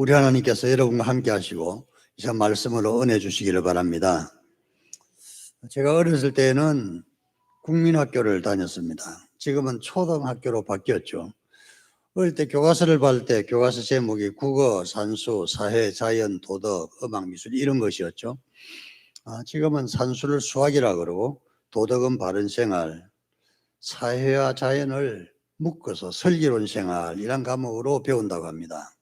우리 하나님께서 여러분과 함께 하시고 이 말씀으로 은혜 주시기를 바랍니다. 제가 어렸을 때는 국민학교를 다녔습니다. 지금은 초등학교로 바뀌었죠. 어릴 때 교과서를 받을 때 교과서 제목이 국어, 산수, 사회, 자연, 도덕, 음악, 미술 이런 것이었죠. 지금은 산수를 수학이라 그러고 도덕은 바른 생활, 사회와 자연을 묶어서 설계론 생활 이런 과목으로 배운다고 합니다.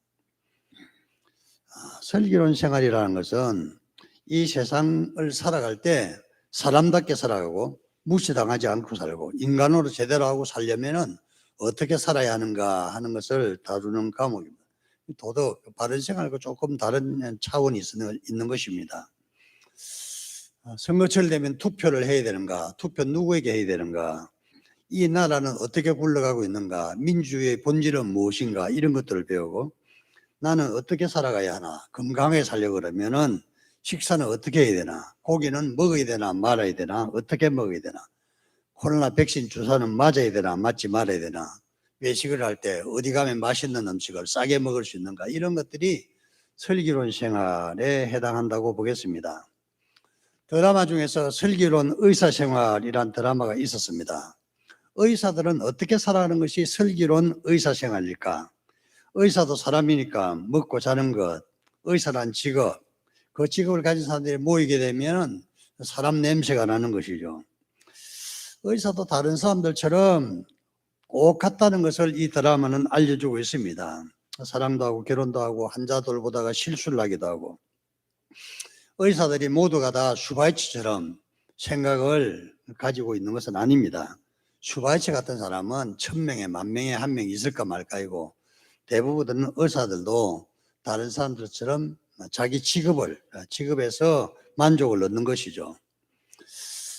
설계론 생활이라는 것은 이 세상을 살아갈 때 사람답게 살아가고 무시당하지 않고 살고 인간으로 제대로 하고 살려면은 어떻게 살아야 하는가 하는 것을 다루는 과목입니다. 도덕, 바른 생활과 조금 다른 차원이 있는 것입니다. 선거철 되면 투표를 해야 되는가, 투표 누구에게 해야 되는가, 이 나라는 어떻게 굴러가고 있는가, 민주주의의 본질은 무엇인가 이런 것들을 배우고 나는 어떻게 살아가야 하나, 건강하게 살려고 그러면은 식사는 어떻게 해야 되나, 고기는 먹어야 되나 말아야 되나, 어떻게 먹어야 되나, 코로나 백신 주사는 맞아야 되나 맞지 말아야 되나, 외식을 할 때 어디 가면 맛있는 음식을 싸게 먹을 수 있는가 이런 것들이 설계론 생활에 해당한다고 보겠습니다. 드라마 중에서 설계론 의사생활이란 드라마가 있었습니다. 의사들은 어떻게 살아가는 것이 설계론 의사생활일까? 의사도 사람이니까 먹고 자는 것, 의사란 직업, 그 직업을 가진 사람들이 모이게 되면 사람 냄새가 나는 것이죠. 의사도 다른 사람들처럼 꼭 같다는 것을 이 드라마는 알려주고 있습니다. 사랑도 하고 결혼도 하고 환자 돌보다가 실수를 하기도 하고 의사들이 모두가 다 슈바이처럼 생각을 가지고 있는 것은 아닙니다. 슈바이처 같은 사람은 1000명에 10,000명에 1명 있을까 말까이고 대부분은 의사들도 다른 사람들처럼 자기 직업에서 만족을 얻는 것이죠.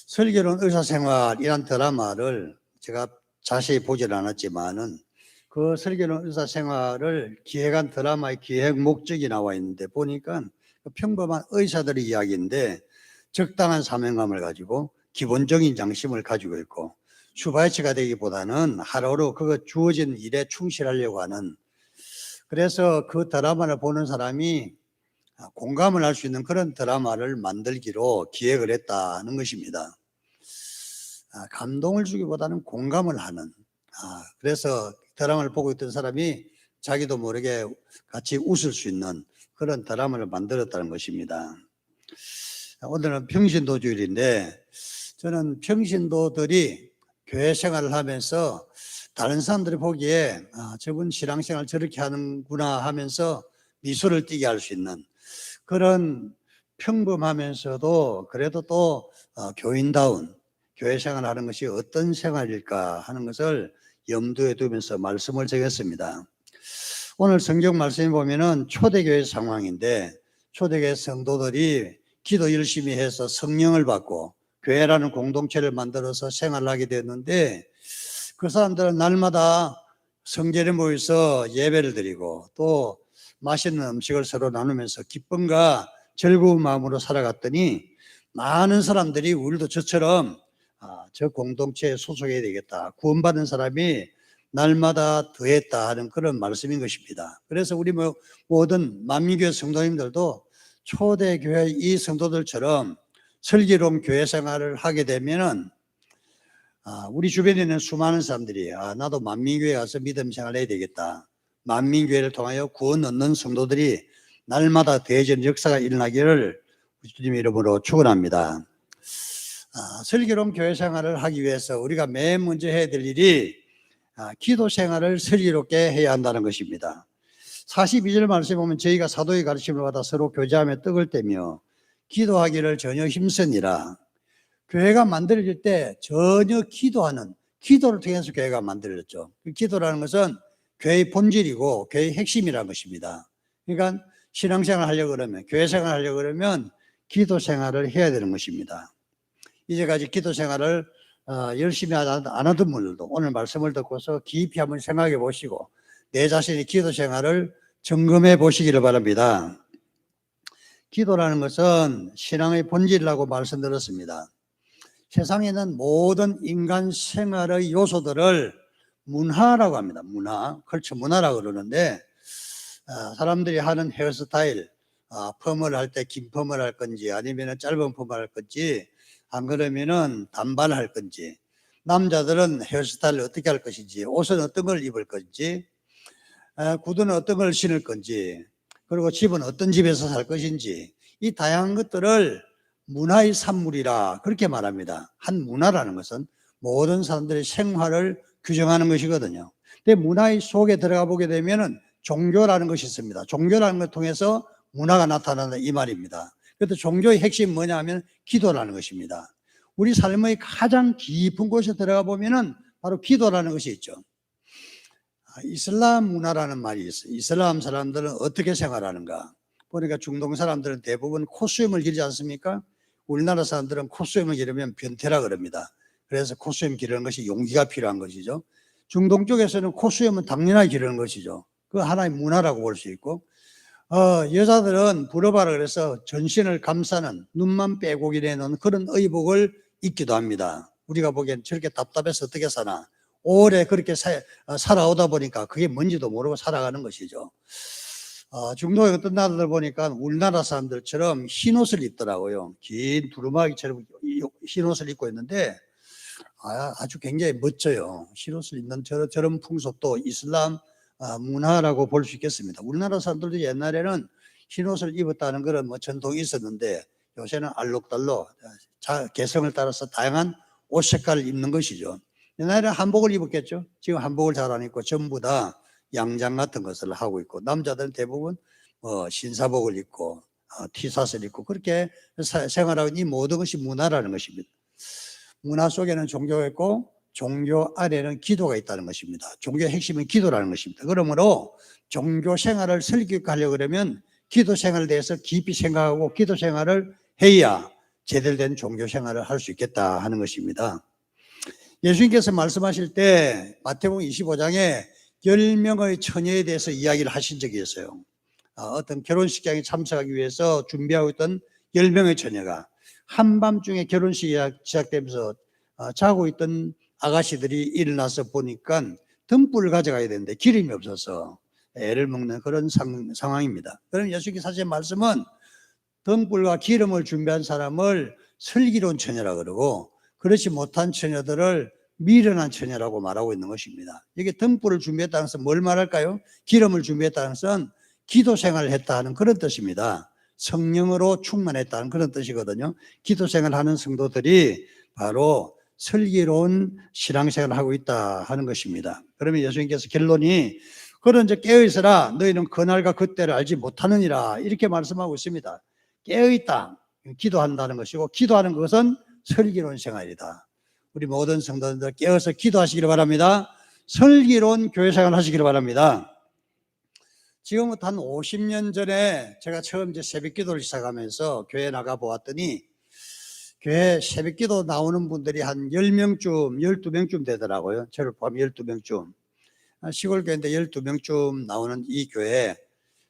설계론 의사생활이란 드라마를 제가 자세히 보질 않았지만은 그 설계론 의사생활을 기획한 드라마의 기획 목적이 나와 있는데 보니까 평범한 의사들의 이야기인데 적당한 사명감을 가지고 기본적인 양심을 가지고 있고 슈바이처가 되기보다는 하루하루 그 주어진 일에 충실하려고 하는, 그래서 그 드라마를 보는 사람이 공감을 할 수 있는 그런 드라마를 만들기로 기획을 했다는 것입니다. 감동을 주기보다는 공감을 하는, 그래서 드라마를 보고 있던 사람이 자기도 모르게 같이 웃을 수 있는 그런 드라마를 만들었다는 것입니다. 오늘은 평신도주일인데 저는 평신도들이 교회 생활을 하면서 다른 사람들이 보기에 저분 신앙생활 저렇게 하는구나 하면서 미소를 띠게 할 수 있는 그런 평범하면서도 그래도 또 교인다운 교회 생활을 하는 것이 어떤 생활일까 하는 것을 염두에 두면서 말씀을 드렸습니다. 오늘 성경 말씀에 보면은 초대교회 상황인데 초대교회 성도들이 기도 열심히 해서 성령을 받고 교회라는 공동체를 만들어서 생활을 하게 됐는데 그 사람들은 날마다 성전에 모여서 예배를 드리고 또 맛있는 음식을 서로 나누면서 기쁨과 즐거운 마음으로 살아갔더니 많은 사람들이 우리도 저처럼 저 공동체에 소속해야 되겠다, 구원받은 사람이 날마다 더했다 하는 그런 말씀인 것입니다. 그래서 우리 모든 만민교회 성도님들도 초대교회 이 성도들처럼 설계론 교회 생활을 하게 되면은 우리 주변에 있는 수많은 사람들이 나도 만민교회 가서 믿음 생활을 해야 되겠다, 만민교회를 통하여 구원 얻는 성도들이 날마다 더해지는 역사가 일어나기를 주님의 이름으로 축원합니다. 설계론 교회 생활을 하기 위해서 우리가 맨 먼저 해야 될 일이 기도 생활을 슬기롭게 해야 한다는 것입니다. 42절 말씀에 보면 저희가 사도의 가르침을 받아 서로 교제하며 떡을 떼며 기도하기를 전혀 힘쓰니라. 교회가 만들어질 때 전혀 기도를 통해서 교회가 만들어졌죠. 그 기도라는 것은 교회의 본질이고 교회의 핵심이라는 것입니다. 그러니까 신앙생활을 하려고 그러면, 교회 생활을 하려고 그러면 기도 생활을 해야 되는 것입니다. 이제까지 기도 생활을 열심히 안 하던 분들도 오늘 말씀을 듣고서 깊이 한번 생각해 보시고 내 자신의 기도 생활을 점검해 보시기를 바랍니다. 기도라는 것은 신앙의 본질이라고 말씀드렸습니다. 세상에는 모든 인간 생활의 요소들을 문화라고 합니다. 문화, 컬처 문화라고 그러는데 사람들이 하는 헤어스타일, 펌을 할 때 긴 펌을 할 건지 아니면 짧은 펌을 할 건지, 안 그러면은 단발할 건지, 남자들은 헤어스타일을 어떻게 할 것인지, 옷은 어떤 걸 입을 건지, 구두는 어떤 걸 신을 건지, 그리고 집은 어떤 집에서 살 것인지, 이 다양한 것들을 문화의 산물이라 그렇게 말합니다. 한 문화라는 것은 모든 사람들의 생활을 규정하는 것이거든요. 근데 문화의 속에 들어가 보게 되면은 종교라는 것이 있습니다. 종교라는 걸 통해서 문화가 나타난다 이 말입니다. 그래서 종교의 핵심이 뭐냐 하면 기도라는 것입니다. 우리 삶의 가장 깊은 곳에 들어가 보면은 바로 기도라는 것이 있죠. 이슬람 문화라는 말이 있어요. 이슬람 사람들은 어떻게 생활하는가? 보니까 중동 사람들은 대부분 콧수염을 기르지 않습니까? 우리나라 사람들은 콧수염을 기르면 변태라 그럽니다. 그래서 콧수염 기르는 것이 용기가 필요한 것이죠. 중동 쪽에서는 콧수염은 당연하게 기르는 것이죠. 그 하나의 문화라고 볼 수 있고, 여자들은 부르바라 그래서 전신을 감싸는, 눈만 빼고 기내는 그런 의복을 입기도 합니다. 우리가 보기엔 저렇게 답답해서 어떻게 사나, 오래 그렇게 살아오다 보니까 그게 뭔지도 모르고 살아가는 것이죠. 중동의 어떤 나라들 보니까 우리나라 사람들처럼 흰 옷을 입더라고요. 긴 두루마기처럼 흰 옷을 입고 있는데 아주 굉장히 멋져요. 흰 옷을 입는 저런 풍속도 이슬람 문화라고 볼 수 있겠습니다. 우리나라 사람들도 옛날에는 흰 옷을 입었다는 그런 전통이 있었는데 요새는 알록달록 개성을 따라서 다양한 옷 색깔을 입는 것이죠. 옛날에는 한복을 입었겠죠. 지금 한복을 잘 안 입고 전부 다 양장 같은 것을 하고 있고, 남자들은 대부분 신사복을 입고 티샷을 입고 그렇게 생활하고 있는 이 모든 것이 문화라는 것입니다. 문화 속에는 종교가 있고 종교 안에는 기도가 있다는 것입니다. 종교의 핵심은 기도라는 것입니다. 그러므로 종교 생활을 설교하려고 그러면 기도 생활에 대해서 깊이 생각하고 기도 생활을 해야 제대로 된 종교 생활을 할 수 있겠다 하는 것입니다. 예수님께서 말씀하실 때 마태복음 25장에 10명의 처녀에 대해서 이야기를 하신 적이 있어요. 어떤 결혼식장에 참석하기 위해서 준비하고 있던 10명의 처녀가 한밤중에 결혼식이 시작되면서 자고 있던 아가씨들이 일어나서 보니까 등불을 가져가야 되는데 기름이 없어서 애를 먹는 그런 상황입니다. 그럼 예수님께서 하신 말씀은 등불과 기름을 준비한 사람을 슬기로운 처녀라 그러고, 그렇지 못한 처녀들을 미련한 처녀라고 말하고 있는 것입니다. 이게 등불을 준비했다는 것은 뭘 말할까요? 기름을 준비했다는 것은 기도 생활을 했다는 그런 뜻입니다. 성령으로 충만했다는 그런 뜻이거든요. 기도 생활하는 성도들이 바로 슬기로운 신앙생활을 하고 있다 하는 것입니다. 그러면 예수님께서 결론이 그런 이제 깨어있으라 너희는 그날과 그때를 알지 못하느니라 이렇게 말씀하고 있습니다. 깨어있다, 기도한다는 것이고, 기도하는 것은 슬기로운 생활이다. 우리 모든 성도들 깨어서 기도하시기를 바랍니다. 슬기로운 교회생활 하시기를 바랍니다. 지금부터 한 50년 전에 제가 처음 이제 새벽기도를 시작하면서 교회 나가 보았더니 교회 새벽기도 나오는 분들이 한 10명쯤, 12명쯤 되더라고요. 저를 포함 12명쯤. 시골 교회인데 12명쯤 나오는 이 교회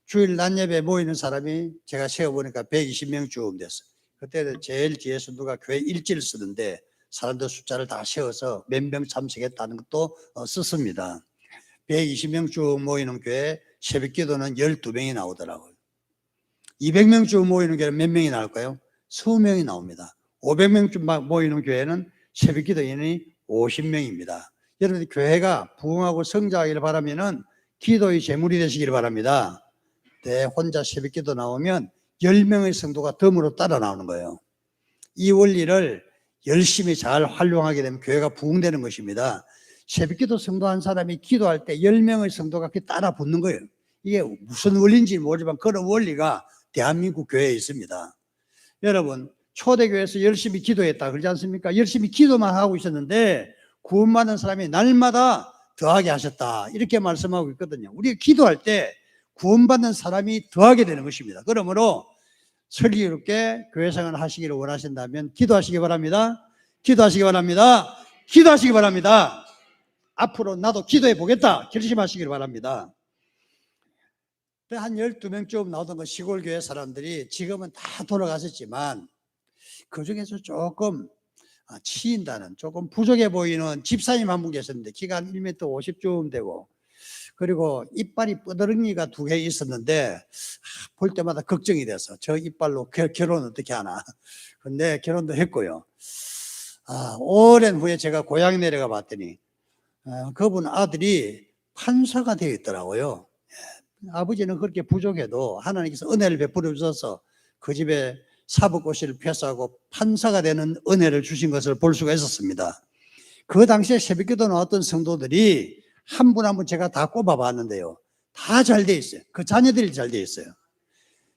주일 낮 예배 모이는 사람이 제가 세어보니까 120명쯤 됐어요. 그때는 제일 뒤에서 누가 교회 일지를 쓰는데 사람들 숫자를 다 세워서 몇 명 참석했다는 것도 썼습니다. 120명쯤 모이는 교회 새벽기도는 12명이 나오더라고요. 200명쯤 모이는 교회는 몇 명이 나올까요? 20명이 나옵니다. 500명쯤 모이는 교회는 새벽기도 인원이 50명입니다. 여러분 교회가 부흥하고 성장하기를 바라면은 기도의 제물이 되시기를 바랍니다. 네, 혼자 새벽기도 나오면 10명의 성도가 덤으로 따라 나오는 거예요. 이 원리를 열심히 잘 활용하게 되면 교회가 부흥되는 것입니다. 새벽기도 성도 한 사람이 기도할 때 10명의 성도가 따라 붙는 거예요. 이게 무슨 원리인지 모르지만 그런 원리가 대한민국 교회에 있습니다. 여러분 초대교회에서 열심히 기도했다 그러지 않습니까? 열심히 기도만 하고 있었는데 구원받은 사람이 날마다 더하게 하셨다 이렇게 말씀하고 있거든요. 우리가 기도할 때 구원받는 사람이 더하게 되는 것입니다. 그러므로 슬기롭게 교회생활을 하시기를 원하신다면 기도하시기 바랍니다. 기도하시기 바랍니다. 기도하시기 바랍니다. 앞으로 나도 기도해 보겠다 결심하시길 바랍니다. 한 12명쯤 나오던 그 시골교회 사람들이 지금은 다 돌아가셨지만 그 중에서 조금 치인다는, 조금 부족해 보이는 집사님 한 분 계셨는데 키가 한 1m 50쯤 되고 그리고 이빨이 뻐드렁이가 2개 있었는데 볼 때마다 걱정이 돼서 저 이빨로 결혼 어떻게 하나. 근데 결혼도 했고요. 오랜 후에 제가 고향에 내려가 봤더니 그분 아들이 판사가 되어 있더라고요. 아버지는 그렇게 부족해도 하나님께서 은혜를 베풀어 주셔서 그 집에 사법고시를 패스하고 판사가 되는 은혜를 주신 것을 볼 수가 있었습니다. 그 당시에 새벽기도 나왔던 성도들이 한 분 한 분 제가 다 꼽아봤는데요, 다 잘 돼 있어요. 그 자녀들이 잘 돼 있어요.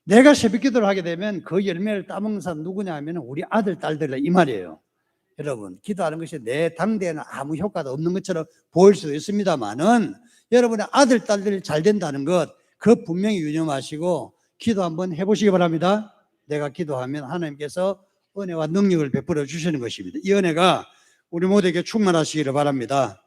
내가 새벽기도를 하게 되면 그 열매를 따먹는 사람 누구냐 하면 우리 아들, 딸들이라 이 말이에요. 여러분, 기도하는 것이 내 당대에는 아무 효과도 없는 것처럼 보일 수도 있습니다만은 여러분의 아들, 딸들이 잘 된다는 것, 그 분명히 유념하시고 기도 한번 해보시기 바랍니다. 내가 기도하면 하나님께서 은혜와 능력을 베풀어 주시는 것입니다. 이 은혜가 우리 모두에게 충만하시기를 바랍니다.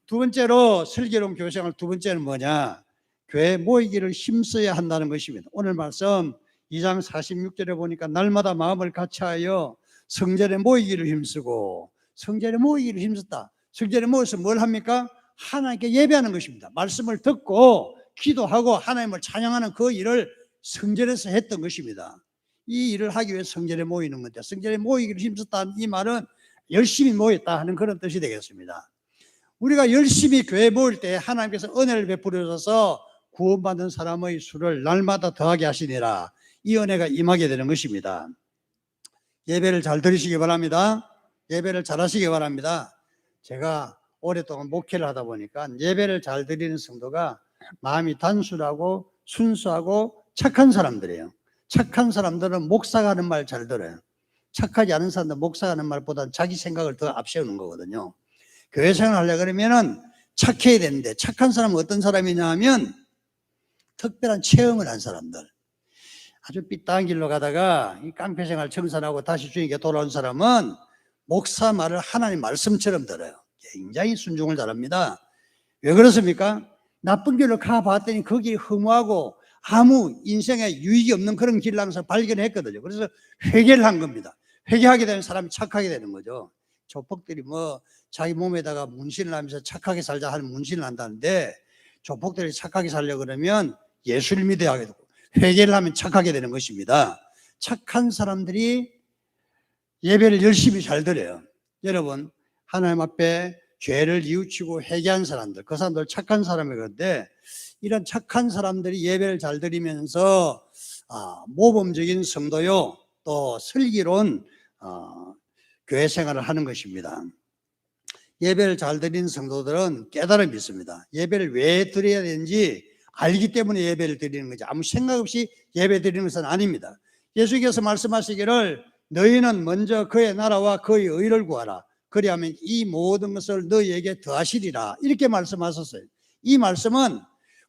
두 번째로, 슬기로운 교회생활 두 번째는 뭐냐? 교회 모이기를 힘써야 한다는 것입니다. 오늘 말씀 2장 46절에 보니까 날마다 마음을 같이하여 성전에 모이기를 힘쓰고, 성전에 모이기를 힘썼다. 성전에 모여서 뭘 합니까? 하나님께 예배하는 것입니다. 말씀을 듣고 기도하고 하나님을 찬양하는 그 일을 성전에서 했던 것입니다. 이 일을 하기 위해 성전에 모이는 건데, 성전에 모이기를 힘썼다는 이 말은 열심히 모였다 하는 그런 뜻이 되겠습니다. 우리가 열심히 교회에 모일 때 하나님께서 은혜를 베풀어 주셔서 구원받는 사람의 수를 날마다 더하게 하시니라, 이 은혜가 임하게 되는 것입니다. 예배를 잘 들으시기 바랍니다. 예배를 잘 하시기 바랍니다. 제가 오랫동안 목회를 하다 보니까 예배를 잘 드리는 성도가 마음이 단순하고 순수하고 착한 사람들이에요. 착한 사람들은 목사가 하는 말 잘 들어요. 착하지 않은 사람들 목사가 하는 말보다는 자기 생각을 더 앞세우는 거거든요. 교회 생활을 하려고 그러면은 착해야 되는데, 착한 사람은 어떤 사람이냐 하면 특별한 체험을 한 사람들, 아주 삐딱한 길로 가다가 이 깡패 생활 청산하고 다시 주님께 돌아온 사람은 목사 말을 하나님 말씀처럼 들어요. 굉장히 순종을 잘합니다. 왜 그렇습니까? 나쁜 길로 가봤더니 거기 허무하고 아무 인생에 유익이 없는 그런 길을 항상 발견했거든요. 그래서 회개를 한 겁니다. 회개하게 되면 사람이 착하게 되는 거죠. 조폭들이 뭐 자기 몸에다가 문신을 하면서 착하게 살자 하는 문신을 한다는데, 조폭들이 착하게 살려고 그러면 예수를 믿어야 하게 되고 회개를 하면 착하게 되는 것입니다. 착한 사람들이 예배를 열심히 잘 드려요. 여러분, 하나님 앞에 죄를 뉘우치고 회개한 사람들, 그 사람들 착한 사람이건데, 이런 착한 사람들이 예배를 잘 드리면서 모범적인 성도요, 또 슬기로운 교회 생활을 하는 것입니다. 예배를 잘 드리는 성도들은 깨달음이 있습니다. 예배를 왜 드려야 되는지 알기 때문에 예배를 드리는 거지, 아무 생각 없이 예배 드리는 것은 아닙니다. 예수께서 말씀하시기를 너희는 먼저 그의 나라와 그의 의를 구하라, 그리하면 이 모든 것을 너희에게 더하시리라, 이렇게 말씀하셨어요. 이 말씀은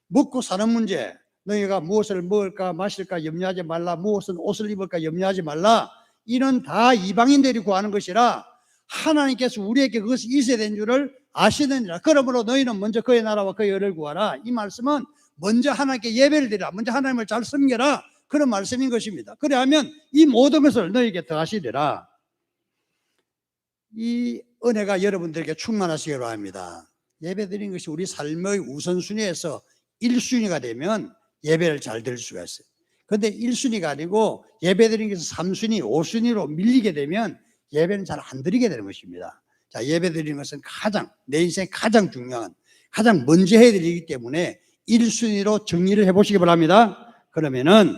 먹고 사는 문제, 너희가 무엇을 먹을까 마실까 염려하지 말라, 무엇은 옷을 입을까 염려하지 말라, 이는 다 이방인들이 구하는 것이라 하나님께서 우리에게 그것이 있어야 되는 줄을 아시느니라. 그러므로 너희는 먼저 그의 나라와 그의 의를 구하라. 이 말씀은 먼저 하나님께 예배를 드리라, 먼저 하나님을 잘 섬겨라, 그런 말씀인 것입니다. 그래야면 이 모든 것을 너희에게 더하시리라. 이 은혜가 여러분들에게 충만하시기 바랍니다. 예배 드리는 것이 우리 삶의 우선순위에서 1순위가 되면 예배를 잘 드릴 수가 있어요. 그런데 1순위가 아니고 예배 드리는 것에서 3순위, 5순위로 밀리게 되면 예배는 잘 안 드리게 되는 것입니다. 자, 예배 드리는 것은 내 인생 가장 중요한, 가장 먼저 해야 되기 때문에 1순위로 정리를 해보시기 바랍니다. 그러면은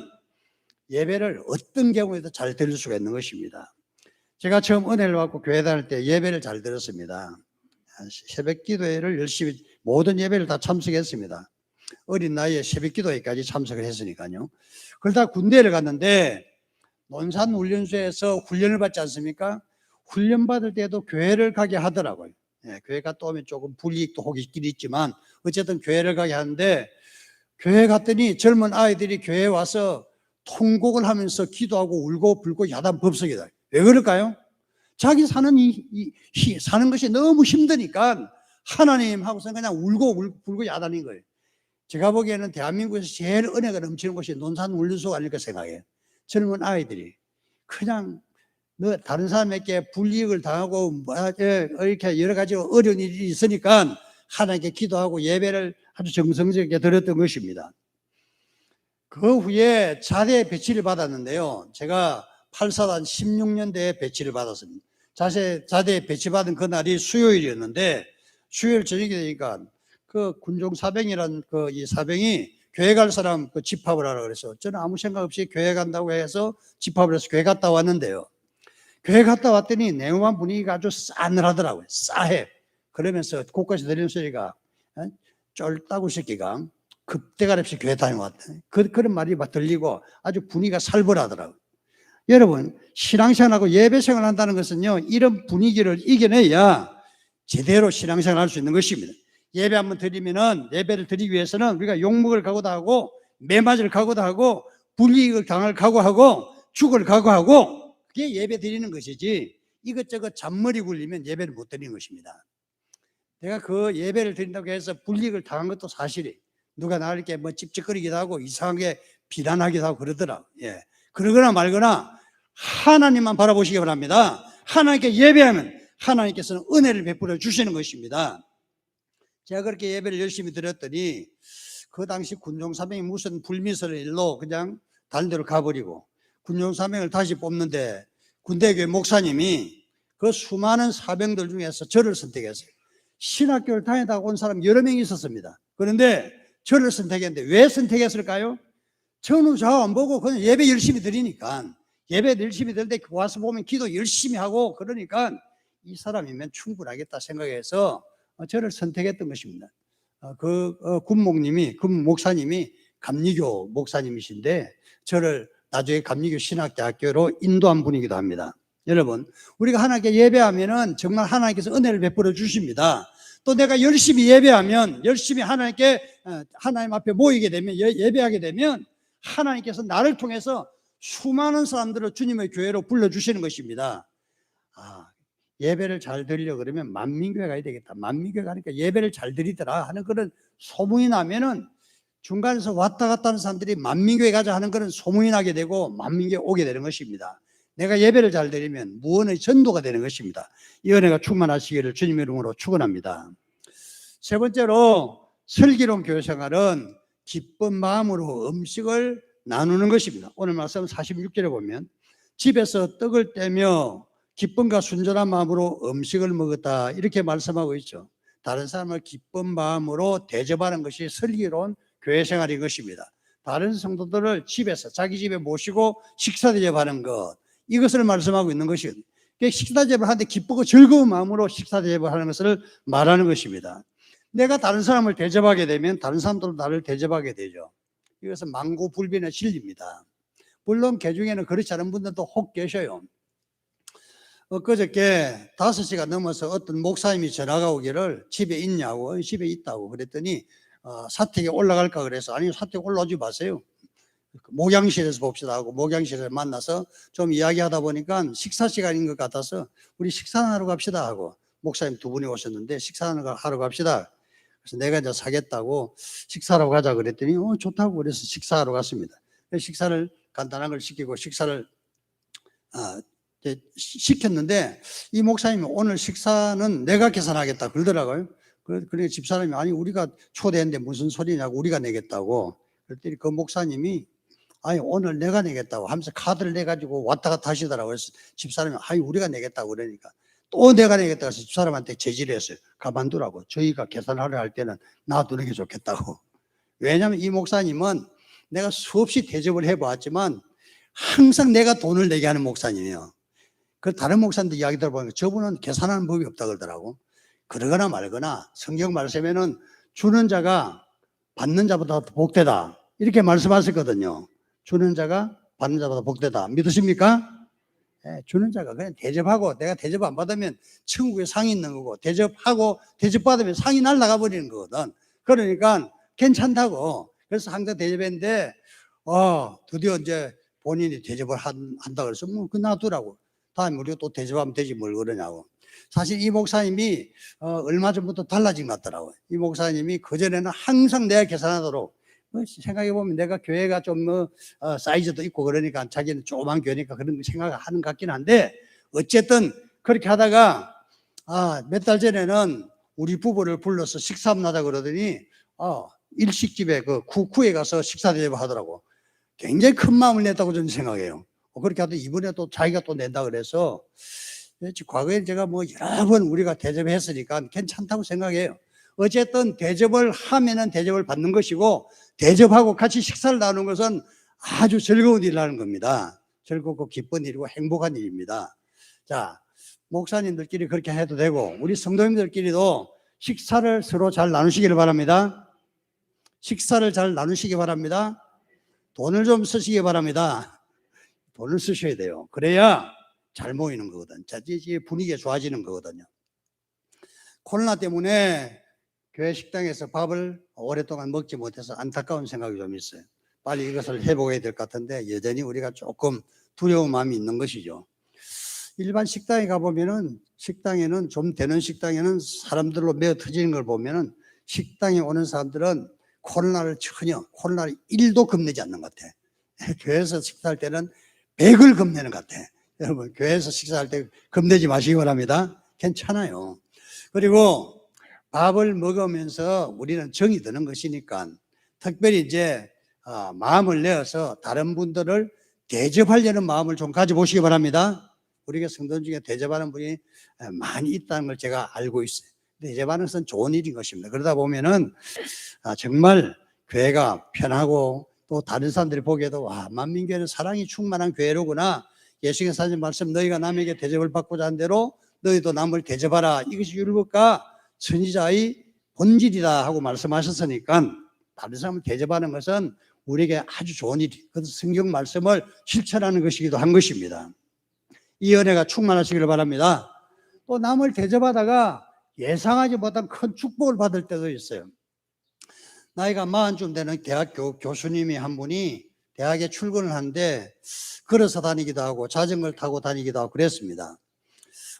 예배를 어떤 경우에도 잘 드릴 수가 있는 것입니다. 제가 처음 은혜를 받고 교회 다닐 때 예배를 잘 들었습니다. 새벽 기도회를 열심히 모든 예배를 다 참석했습니다. 어린 나이에 새벽 기도회까지 참석을 했으니까요. 그러다 군대를 갔는데 논산훈련소에서 훈련을 받지 않습니까? 훈련 받을 때도 교회를 가게 하더라고요. 교회 갔다 오면 조금 불이익도 있긴 있지만 어쨌든 교회를 가게 하는데, 교회 갔더니 젊은 아이들이 교회에 와서 통곡을 하면서 기도하고 울고 불고 야단 법석이다. 왜 그럴까요? 자기 사는 사는 것이 너무 힘드니까 하나님 하고서 그냥 울고 불고 야단인 거예요. 제가 보기에는 대한민국에서 제일 은혜가 넘치는 곳이 논산훈련소가 아닐까 생각해요. 젊은 아이들이 그냥 다른 사람에게 불이익을 당하고 이렇게 여러 가지 어려운 일이 있으니까 하나님께 기도하고 예배를 아주 정성스럽게 드렸던 것입니다. 그 후에 자대 배치를 받았는데요. 제가 8사단 16년대에 배치를 받았습니다. 자대 배치받은 그날이 수요일이었는데, 수요일 저녁이 되니까 그 군종 사병이란 이 사병이 교회 갈 사람 집합을 하라 그래서 저는 아무 생각 없이 교회 간다고 해서 집합을 해서 교회 갔다 왔는데요. 교회 갔다 왔더니 내용한 분위기가 아주 싸늘하더라고요. 싸해. 그러면서 곳곳에서 들리는 소리가 쫄따구 새끼가 급대가 없이 교회 다녀왔다. 그런 말이 막 들리고 아주 분위기가 살벌하더라고요. 여러분, 신앙생활하고 예배생활을 한다는 것은요, 이런 분위기를 이겨내야 제대로 신앙생활을 할 수 있는 것입니다. 예배 한번 드리면은, 예배를 드리기 위해서는 우리가 욕먹을 각오도 하고, 매맞을 각오도 하고, 불이익을 당할 각오하고, 죽을 각오하고, 그게 예배 드리는 것이지, 이것저것 잔머리 굴리면 예배를 못 드리는 것입니다. 내가 그 예배를 드린다고 해서 불이익을 당한 것도 사실이에요. 누가 나를 이렇게 찝찝거리기도 하고, 이상하게 비난하기도 하고 그러더라고요. 예. 그러거나 말거나 하나님만 바라보시기 바랍니다. 하나님께 예배하면 하나님께서는 은혜를 베풀어 주시는 것입니다. 제가 그렇게 예배를 열심히 드렸더니 그 당시 군종사병이 무슨 불미스러운 일로 그냥 다른 데로 가버리고 군종사병을 다시 뽑는데 군대교회 목사님이 그 수많은 사병들 중에서 저를 선택했어요. 신학교를 다니다가 온 사람 여러 명이 있었습니다. 그런데 저를 선택했는데 왜 선택했을까요? 저는 저 안 보고 그냥 예배 열심히 드리니까, 예배 열심히 드릴 때 와서 보면 기도 열심히 하고 그러니까 이 사람이면 충분하겠다 생각해서 저를 선택했던 것입니다. 군 목사님이 감리교 목사님이신데 저를 나중에 감리교 신학대학교로 인도한 분이기도 합니다. 여러분, 우리가 하나님께 예배하면은 정말 하나님께서 은혜를 베풀어 주십니다. 또 내가 열심히 예배하면, 열심히 하나님 앞에 모이게 되면, 예배하게 되면 하나님께서 나를 통해서 수많은 사람들을 주님의 교회로 불러주시는 것입니다. 예배를 잘 드리려고 그러면 만민교회 가야 되겠다. 만민교회 가니까 예배를 잘 드리더라 하는 그런 소문이 나면은 중간에서 왔다 갔다 하는 사람들이 만민교회 가자 하는 그런 소문이 나게 되고 만민교회 오게 되는 것입니다. 내가 예배를 잘 드리면 무언의 전도가 되는 것입니다. 이 은혜가 충만하시기를 주님의 이름으로 축원합니다. 세 번째로 슬기로운 교회 생활은 기쁜 마음으로 음식을 나누는 것입니다. 오늘 말씀 46절에 보면 집에서 떡을 떼며 기쁨과 순전한 마음으로 음식을 먹었다 이렇게 말씀하고 있죠. 다른 사람을 기쁜 마음으로 대접하는 것이 슬기로운 교회 생활인 것입니다. 다른 성도들을 집에서 자기 집에 모시고 식사 대접하는 것, 이것을 말씀하고 있는 것이거든요. 식사 대접을 하는데 기쁘고 즐거운 마음으로 식사 대접을 하는 것을 말하는 것입니다. 내가 다른 사람을 대접하게 되면 다른 사람들도 나를 대접하게 되죠. 이것은 만고불변의 진리입니다. 물론 개중에는 그렇지 않은 분들도 혹 계셔요. 그저께 5시가 넘어서 어떤 목사님이 전화가 오기를 집에 있냐고, 집에 있다고 그랬더니 사택에 올라갈까 그래서, 아니 사택에 올라오지 마세요. 목양실에서 봅시다 하고 목양실에서 만나서 좀 이야기하다 보니까 식사 시간인 것 같아서 우리 식사하러 갑시다 하고 목사님 두 분이 오셨는데 식사하러 갑시다. 그래서 내가 이제 사겠다고 식사하러 가자 그랬더니 좋다고 그래서 식사하러 갔습니다. 식사를 간단한 걸 시키고 식사를 시켰는데 이 목사님이 오늘 식사는 내가 계산하겠다 그러더라고요. 그러니까 집사람이 아니 우리가 초대했는데 무슨 소리냐고 우리가 내겠다고 그랬더니 그 목사님이 아니 오늘 내가 내겠다고 하면서 카드를 내가지고 왔다 갔다 하시더라고요. 그래서 집사람이 아니 우리가 내겠다고 그러니까 또 내가 내겠다고 해서 집사람한테 제지를 했어요. 가만두라고. 저희가 계산하려 할 때는 놔두는 게 좋겠다고. 왜냐하면 이 목사님은 내가 수없이 대접을 해보았지만 항상 내가 돈을 내게 하는 목사님이에요. 그 다른 목사님들 이야기 들어보니까 저분은 계산하는 법이 없다 그러더라고. 그러거나 말거나 성경 말씀에는 주는 자가 받는 자보다 더 복되다 이렇게 말씀하셨거든요. 주는 자가 받는 자보다 복되다. 믿으십니까? 네, 주는 자가 그냥 대접하고 내가 대접 안 받으면 천국에 상이 있는 거고 대접하고 대접받으면 상이 날아가 버리는 거거든. 그러니까 괜찮다고. 그래서 항상 대접했는데 드디어 이제 본인이 대접을 한다 그래서 뭐 그 놔두라고. 다음에 우리가 또 대접하면 되지 뭘 그러냐고. 사실 이 목사님이 얼마 전부터 달라진 것 같더라고요. 이 목사님이 그전에는 항상 내가 계산하도록 생각해보면 내가 교회가 좀 사이즈도 있고 그러니까 자기는 조그만 교회니까 그런 생각을 하는 것 같긴 한데 어쨌든 그렇게 하다가 몇 달 전에는 우리 부부를 불러서 식사 한번 하자 그러더니 일식집에 그 쿠에 가서 식사 대접을 하더라고. 굉장히 큰 마음을 냈다고 저는 생각해요. 그렇게 하도 이번에 또 자기가 또 낸다 그래서 과거에 제가 뭐 여러 번 우리가 대접했으니까 괜찮다고 생각해요. 어쨌든 대접을 하면은 대접을 받는 것이고 대접하고 같이 식사를 나누는 것은 아주 즐거운 일이라는 겁니다. 즐겁고 기쁜 일이고 행복한 일입니다. 자, 목사님들끼리 그렇게 해도 되고 우리 성도님들끼리도 식사를 서로 잘 나누시기를 바랍니다. 식사를 잘 나누시기 바랍니다. 돈을 좀 쓰시기 바랍니다. 돈을 쓰셔야 돼요. 그래야 잘 모이는 거거든. 자, 이제 분위기가 좋아지는 거거든요. 코로나 때문에 교회 식당에서 밥을 오랫동안 먹지 못해서 안타까운 생각이 좀 있어요. 빨리 이것을 회복해야 될 것 같은데 여전히 우리가 조금 두려운 마음이 있는 것이죠. 일반 식당에 가보면은 식당에는 좀 되는 식당에는 사람들로 메어 터지는 걸 보면은 식당에 오는 사람들은 코로나를 1도 겁내지 않는 것 같아. 교회에서 식사할 때는 100을 겁내는 것 같아. 여러분, 교회에서 식사할 때 겁내지 마시기 바랍니다. 괜찮아요. 그리고 밥을 먹으면서 우리는 정이 드는 것이니까 특별히 이제 마음을 내어서 다른 분들을 대접하려는 마음을 좀 가져보시기 바랍니다. 우리가 성도들 중에 대접하는 분이 많이 있다는 걸 제가 알고 있어요. 대접하는 것은 좋은 일인 것입니다. 그러다 보면은 정말 교회가 편하고 또 다른 사람들이 보기에도 만민교회는 사랑이 충만한 교회로구나. 예수께서 하신 말씀 너희가 남에게 대접을 받고자 한 대로 너희도 남을 대접하라. 이것이 율법과 선지자의 본질이다 하고 말씀하셨으니까 다른 사람을 대접하는 것은 우리에게 아주 좋은 일이, 그래서 성경 말씀을 실천하는 것이기도 한 것입니다. 이 은혜가 충만하시기를 바랍니다. 또 남을 대접하다가 예상하지 못한 큰 축복을 받을 때도 있어요. 나이가 40쯤 되는 대학교 교수님이 한 분이 대학에 출근을 하는데 걸어서 다니기도 하고 자전거를 타고 다니기도 하고 그랬습니다.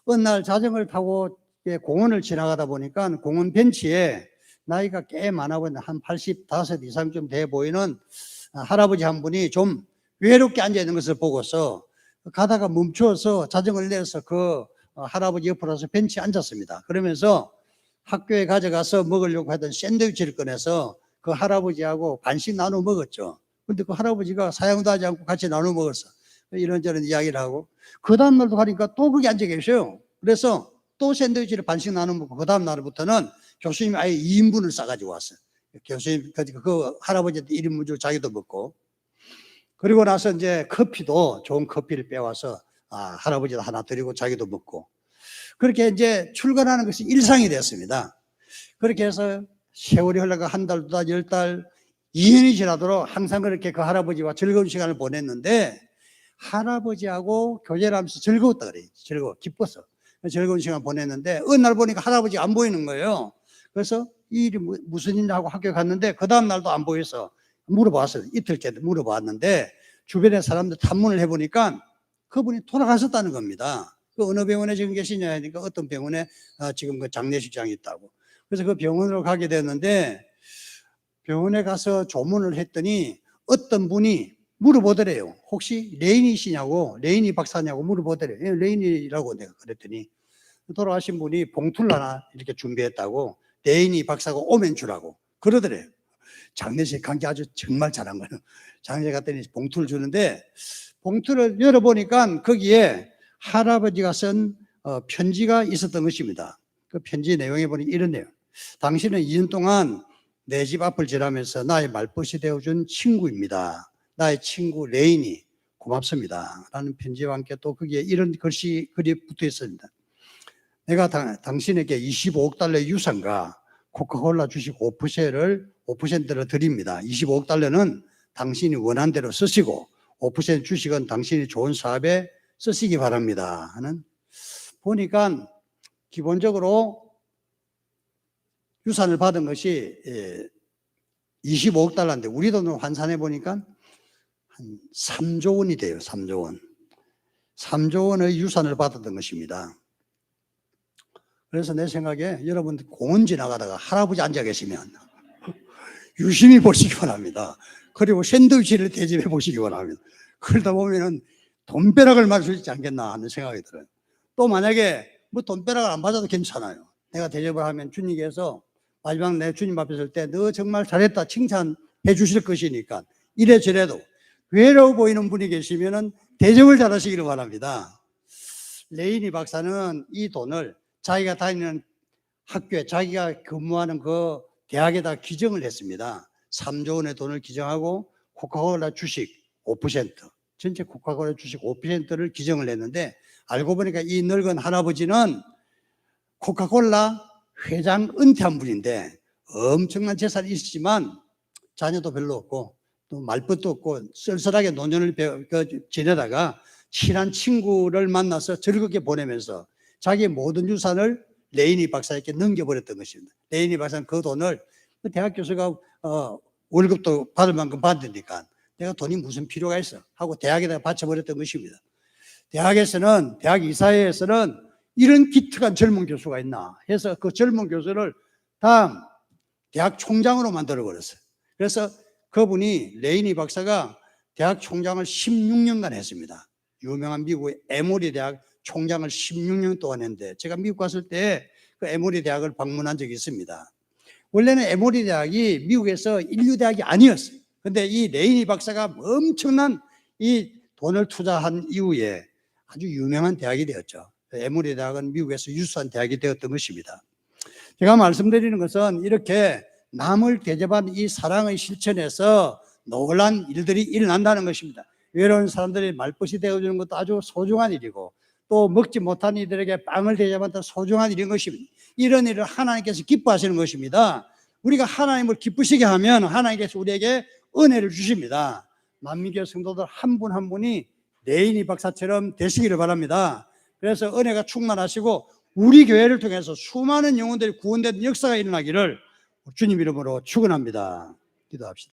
어느 날 자전거를 타고 공원을 지나가다 보니까 공원 벤치에 나이가 꽤 많아 보이는 한 85 이상쯤 돼 보이는 할아버지 한 분이 좀 외롭게 앉아 있는 것을 보고서 가다가 멈춰서 자전거를 내려서 그 할아버지 옆으로 와서 벤치에 앉았습니다. 그러면서 학교에 가져가서 먹으려고 하던 샌드위치를 꺼내서 그 할아버지하고 반씩 나눠 먹었죠. 근데 그 할아버지가 사양도 하지 않고 같이 나눠 먹었어. 이런저런 이야기를 하고 그 다음날도 가니까 또 거기 앉아 계셔요. 그래서 또 샌드위치를 반씩 나눠 먹고 그 다음 날부터는 교수님이 아예 2인분을 싸가지고 왔어요. 교수님 그 할아버지한테 1인분 주고 자기도 먹고, 그리고 나서 이제 커피도 좋은 커피를 빼와서 할아버지도 하나 드리고 자기도 먹고, 그렇게 이제 출근하는 것이 일상이 됐습니다. 그렇게 해서 세월이 흘러가 한 달, 두 달, 10달, 2년이 지나도록 항상 그렇게 그 할아버지와 즐거운 시간을 보냈는데 할아버지하고 교제를 하면서 즐거웠다 그래요. 기뻤어. 즐거운 시간 보냈는데 어느 날 보니까 할아버지가 안 보이는 거예요. 그래서 이 일이 무슨 일이냐 하고 학교에 갔는데 그 다음 날도 안 보여서 물어봤어요. 이틀째 물어봤는데 주변에 사람들 탐문을 해보니까 그분이 돌아가셨다는 겁니다. 그 어느 병원에 지금 계시냐 하니까 어떤 병원에 지금 그 장례식장이 있다고. 그래서 그 병원으로 가게 됐는데 병원에 가서 조문을 했더니 어떤 분이 물어보더래요. 혹시 레인이시냐고, 레인이 박사냐고 물어보더래요. 예, 레인이라고 내가 그랬더니 돌아가신 분이 봉투를 하나 이렇게 준비했다고, 레인이 박사가 오면 주라고 그러더래요. 장례식 간 게 아주 정말 잘한 거예요. 장례 갔더니 봉투를 주는데 봉투를 열어보니까 거기에 할아버지가 쓴 편지가 있었던 것입니다. 그 편지 내용에 보니 이렇네요. 당신은 2년 동안 내 집 앞을 지나면서 나의 말벗이 되어준 친구입니다. 나의 친구 레인이 고맙습니다. 라는 편지와 함께 또 거기에 이런 글이 붙어 있습니다. 내가 당신에게 25억 달러의 유산과 코카콜라 주식 5%를 드립니다. 25억 달러는 당신이 원한 대로 쓰시고 5% 주식은 당신이 좋은 사업에 쓰시기 바랍니다. 하는, 보니까 기본적으로 유산을 받은 것이 25억 달러인데 우리 돈으로 환산해 보니까 한 3조 원이 돼요. 3조 원. 3조 원의 유산을 받았던 것입니다. 그래서 내 생각에 여러분 공원 지나가다가 할아버지 앉아 계시면 유심히 보시기 바랍니다. 그리고 샌드위치를 대접해 보시기 바랍니다. 그러다 보면은 돈벼락을 맞을 수 있지 않겠나 하는 생각이 들어요. 또 만약에 뭐 돈벼락을 안 받아도 괜찮아요. 내가 대접을 하면 주님께서 마지막 내 주님 앞에 설 때 너 정말 잘했다 칭찬해 주실 것이니까 이래저래도 외로워 보이는 분이 계시면은 대접을 잘하시기를 바랍니다. 레이니 박사는 이 돈을 자기가 다니는 학교에 자기가 근무하는 그 대학에다 기증을 했습니다. 3조 원의 돈을 기증하고 코카콜라 주식 5%, 전체 코카콜라 주식 5%를 기증을 했는데 알고 보니까 이 늙은 할아버지는 코카콜라 회장 은퇴한 분인데 엄청난 재산이 있지만 자녀도 별로 없고 또 말벗도 없고 쓸쓸하게 노년을 지내다가 친한 친구를 만나서 즐겁게 보내면서 자기의 모든 유산을 레이니 박사에게 넘겨버렸던 것입니다. 레이니 박사는 그 돈을 대학 교수가 월급도 받을 만큼 받으니까 내가 돈이 무슨 필요가 있어 하고 대학에다가 바쳐버렸던 것입니다. 대학 이사회에서는 이런 기특한 젊은 교수가 있나 해서 그 젊은 교수를 다음 대학 총장으로 만들어버렸어요. 그래서 그분이 레이니 박사가 대학 총장을 16년간 했습니다. 유명한 미국의 에모리 대학 총장을 16년 동안 했는데 제가 미국 갔을 때 그 에모리 대학을 방문한 적이 있습니다. 원래는 에모리 대학이 미국에서 인류 대학이 아니었어요. 근데 이 레이니 박사가 엄청난 이 돈을 투자한 이후에 아주 유명한 대학이 되었죠. 에모리 대학은 미국에서 유수한 대학이 되었던 것입니다. 제가 말씀드리는 것은 이렇게 남을 대접한 이 사랑의 실천에서 놀란 일들이 일어난다는 것입니다. 외로운 사람들이 말벗이 되어주는 것도 아주 소중한 일이고 또 먹지 못한 이들에게 빵을 대접한다 소중한 일인 것입니다. 이런 일을 하나님께서 기뻐하시는 것입니다. 우리가 하나님을 기쁘시게 하면 하나님께서 우리에게 은혜를 주십니다. 만민교회 성도들 한 분 한 분이 레이니 박사처럼 되시기를 바랍니다. 그래서 은혜가 충만하시고 우리 교회를 통해서 수많은 영혼들이 구원되는 역사가 일어나기를 주님 이름으로 축원합니다. 기도합시다.